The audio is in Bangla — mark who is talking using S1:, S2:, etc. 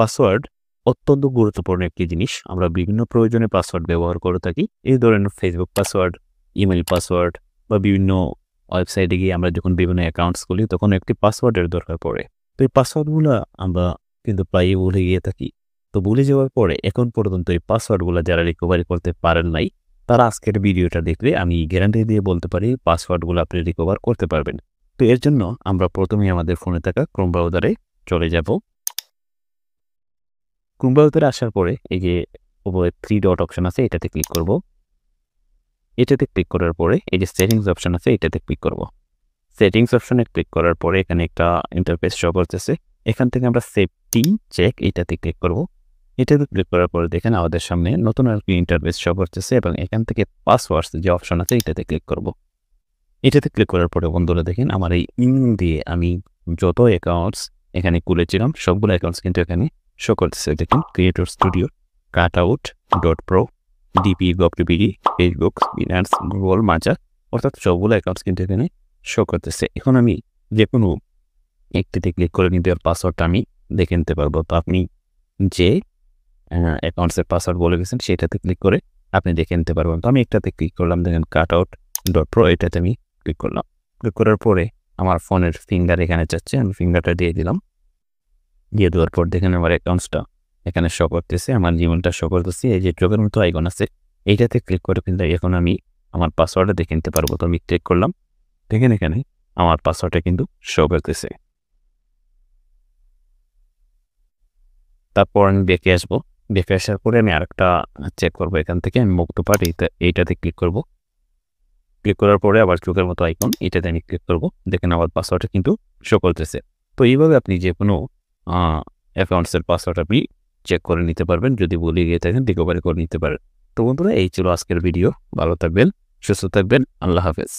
S1: পাসওয়ার্ড অত্যন্ত গুরুত্বপূর্ণ একটি জিনিস। আমরা বিভিন্ন প্রয়োজনে পাসওয়ার্ড ব্যবহার করে থাকি। এই ধরেন ফেসবুক পাসওয়ার্ড, ইমেইল পাসওয়ার্ড বা বিভিন্ন ওয়েবসাইটে গিয়ে আমরা যখন বিভিন্ন অ্যাকাউন্টস খুলি তখন একটি পাসওয়ার্ডের দরকার পড়ে। তো এই পাসওয়ার্ডগুলা আমরা কিন্তু প্রায়ই ভুলে গিয়ে থাকি। তো ভুলে যাওয়ার পরে এখন পর্যন্ত এই পাসওয়ার্ডগুলা যারা রিকভারি করতে পারেন নাই, তারা আজকের ভিডিওটা দেখলে আমি গ্যারান্টি দিয়ে বলতে পারি পাসওয়ার্ডগুলো আপনি রিকভার করতে পারবেন। তো এর জন্য আমরা প্রথমেই আমাদের ফোনে থাকা ক্রোম ব্রাউজারে চলে যাব। ক্রোম ব্রাউজারে আসার পরে এই যে উপরে 3 ডট অপশন আছে, এটাতে ক্লিক করব। এটাতে ক্লিক করার পরে এই যে সেটিংস অপশন আছে, এটাতে ক্লিক করব। সেটিংস অপশনে ক্লিক করার পরে এখানে একটা ইন্টারফেস শো করতেছে। এখান থেকে আমরা সেফটি চেক এটাতে ক্লিক করব। এটাতে ক্লিক করার পরে দেখেন আমাদের সামনে নতুন আরেকটি ইন্টারফেস শো করতেছে এবং এখান থেকে পাসওয়ার্ডস যে অপশন আছে এটাতে ক্লিক করব। এটাতে ক্লিক করার পরে বন্ধুরা দেখেন আমার এই ইমেল দিয়ে আমি যত অ্যাকাউন্টস এখানে খুলেছিলাম সবগুলো অ্যাকাউন্টস কিন্তু এখানে শো করতেছে। দেখেন ক্রিয়েটর স্টুডিও, কাটআউট.প্রো, ডিপি, গভটিবিডি, ফেসবুক, বিনান্স, গুগল, মার্জার, অর্থাৎ সবগুলো অ্যাকাউন্টস কিন্তু এখানে শো করতেছে। এখন আমি যে কোনো একটিতে ক্লিক করে নিতে পাসওয়ার্ডটা আমি দেখে নিতে পারবো। তো আপনি যে অ্যাকাউন্টসের পাসওয়ার্ড বলে গেছেন সেটাতে ক্লিক করে আপনি দেখে নিতে পারবেন। তো আমি একটাতে ক্লিক করলাম, দেখেন কাটআউট.প্রো, এটাতে আমি ক্লিক করলাম। ক্লিক করার পরে আমার ফোনের ফিঙ্গার এখানে যাচ্ছে, আমি ফিঙ্গারটা দিয়ে দিলাম। দিয়ে দেওয়ার পর দেখেন আমার অ্যাকাউন্টসটা এখানে শো করতেছে, আমার জীবনটা শো করতেছে। এই যে চোখের মতো আইকন আছে এইটাতে ক্লিক করে কিন্তু এখন আমি আমার পাসওয়ার্ডটা দেখে নিতে পারবো। তো আমি ক্লিক করলাম, দেখেন এখানে আমার পাসওয়ার্ডটা কিন্তু শো করতেছে। তারপর আমি ব্যাকে আসবো। ব্যাকে আসার পরে আমি আরেকটা চেক করবো, এখান থেকে আমি মুভ টু পার্ট এইটাতে ক্লিক করব। ক্লিক করার পরে আবার চোখের মতো আইকন এটাতে আমি ক্লিক করব। দেখেন আমার পাসওয়ার্ডটা কিন্তু শো করতেছে। তো এইভাবে আপনি যে কোনো অ্যাকাউন্টসের পাসওয়ার্ড আপনি চেক করে নিতে পারবেন, যদি ভুলে গিয়ে থাকেন রিকভারি করে নিতে পারেন। তো বন্ধুরা এই ছিল আজকের ভিডিও। ভালো থাকবেন, সুস্থ থাকবেন, আল্লাহ হাফেজ।